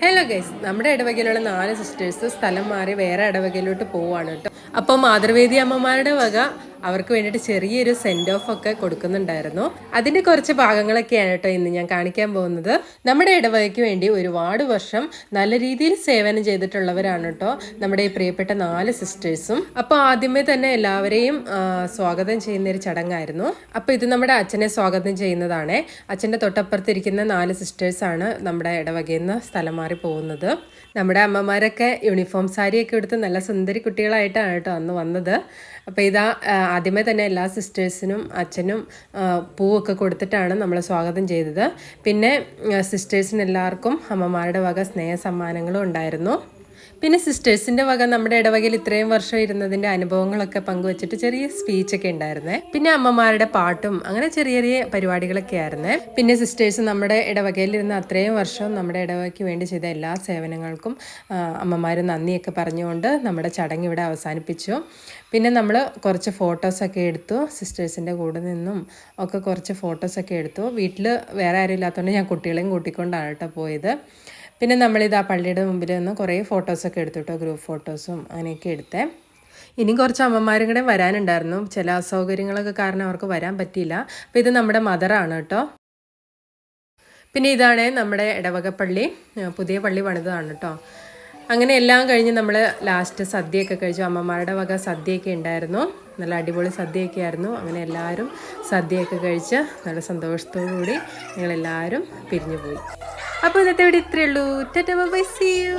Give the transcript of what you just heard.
Hello guys, നമ്മുടെ ഇടവകയിലുള്ള 4 sisters സ്ഥലം മാറി വേറെ ഇടവകയിലോട്ട് പോവാണ് കേട്ടോ. അപ്പോൾ മാതൃവേദി അമ്മമാരുടെ വക അവർക്ക് വേണ്ടിയിട്ട് ചെറിയൊരു സെൻഡ് ഓഫ് ഒക്കെ കൊടുക്കുന്നുണ്ടായിരുന്നു. അതിന്റെ കുറച്ച് ഭാഗങ്ങളൊക്കെയാണ് കേട്ടോ ഇന്ന് ഞാൻ കാണിക്കാൻ പോകുന്നത്. നമ്മുടെ ഇടവകയ്ക്ക് വേണ്ടി ഒരുപാട് വർഷം നല്ല രീതിയിൽ സേവനം ചെയ്തിട്ടുള്ളവരാണ് കേട്ടോ നമ്മുടെ ഈ പ്രിയപ്പെട്ട 4 സിസ്റ്റേഴ്സും. അപ്പോൾ ആദ്യമേ തന്നെ എല്ലാവരെയും സ്വാഗതം ചെയ്യുന്ന ഒരു ചടങ്ങായിരുന്നു. അപ്പോൾ ഇത് നമ്മുടെ അച്ഛനെ സ്വാഗതം ചെയ്യുന്നതാണ്. അച്ഛൻ്റെ തൊട്ടപ്പുറത്തിരിക്കുന്ന 4 സിസ്റ്റേഴ്സാണ് നമ്മുടെ ഇടവകയിൽ നിന്ന് സ്ഥലം മാറി പോകുന്നത്. നമ്മുടെ അമ്മമാരൊക്കെ യൂണിഫോം സാരിയൊക്കെ എടുത്ത് നല്ല സുന്ദരി കുട്ടികളായിട്ടാണ് കേട്ടോ അന്ന് വന്നത്. അപ്പോൾ ഇതാ ആദ്യമേ തന്നെ എല്ലാ സിസ്റ്റേഴ്സിനും അച്ഛനും പൂവൊക്കെ കൊടുത്തിട്ടാണ് നമ്മൾ സ്വാഗതം ചെയ്തത്. പിന്നെ സിസ്റ്റേഴ്സിന് എല്ലാവർക്കും അമ്മമാരുടെ വക സ്നേഹ സമ്മാനങ്ങളും ഉണ്ടായിരുന്നു. പിന്നെ സിസ്റ്റേഴ്സിൻ്റെ വക നമ്മുടെ ഇടവകയിൽ ഇത്രയും വർഷം ഇരുന്നതിൻ്റെ അനുഭവങ്ങളൊക്കെ പങ്കുവച്ചിട്ട് ചെറിയ സ്പീച്ചൊക്കെ ഉണ്ടായിരുന്നേ. പിന്നെ അമ്മമാരുടെ പാട്ടും അങ്ങനെ ചെറിയ ചെറിയ പരിപാടികളൊക്കെ ആയിരുന്നേ. പിന്നെ സിസ്റ്റേഴ്സ് നമ്മുടെ ഇടവകയിൽ ഇരുന്ന അത്രയും വർഷം നമ്മുടെ ഇടവകയ്ക്ക് വേണ്ടി ചെയ്ത എല്ലാ സേവനങ്ങൾക്കും അമ്മമാർ നന്ദിയൊക്കെ പറഞ്ഞുകൊണ്ട് നമ്മുടെ ചടങ്ങ് ഇവിടെ അവസാനിപ്പിച്ചു. പിന്നെ നമ്മൾ കുറച്ച് ഫോട്ടോസൊക്കെ എടുത്തു. സിസ്റ്റേഴ്സിൻ്റെ കൂടെ നിന്നും ഒക്കെ കുറച്ച് ഫോട്ടോസൊക്കെ എടുത്തു. വീട്ടിൽ വേറെ ആരും ഇല്ലാത്തതുകൊണ്ട് ഞാൻ കുട്ടികളെയും കൂട്ടിക്കൊണ്ടാണ് കേട്ടോ പോയത്. പിന്നെ നമ്മളിത് ആ പള്ളിയുടെ മുമ്പിൽ നിന്ന് കുറേ ഫോട്ടോസൊക്കെ എടുത്തു കേട്ടോ, ഗ്രൂപ്പ് ഫോട്ടോസും അങ്ങനെയൊക്കെ എടുത്തേ. ഇനിയും കുറച്ച് അമ്മമാരും കൂടെ വരാനുണ്ടായിരുന്നു. ചില അസൗകര്യങ്ങളൊക്കെ കാരണം അവർക്ക് വരാൻ പറ്റിയില്ല. അപ്പോൾ ഇത് നമ്മുടെ മദറാണ് കേട്ടോ. പിന്നെ ഇതാണ് നമ്മുടെ ഇടവക പള്ളി, പുതിയ പള്ളി പണിതാണ് കേട്ടോ. അങ്ങനെ എല്ലാം കഴിഞ്ഞ് നമ്മൾ ലാസ്റ്റ് സദ്യയൊക്കെ കഴിച്ചു. അമ്മമാരുടെ വക സദ്യയൊക്കെ ഉണ്ടായിരുന്നു. നല്ല അടിപൊളി സദ്യയൊക്കെ ആയിരുന്നു. അങ്ങനെ എല്ലാവരും സദ്യയൊക്കെ കഴിച്ച് നല്ല സന്തോഷത്തോടു കൂടി ഞങ്ങളെല്ലാവരും പിരിഞ്ഞു പോയി. അപ്പോൾ ഇന്നത്തെ വീഡിയോ ഇത്രയേ ഉള്ളൂ. Ta-ta bye, see U.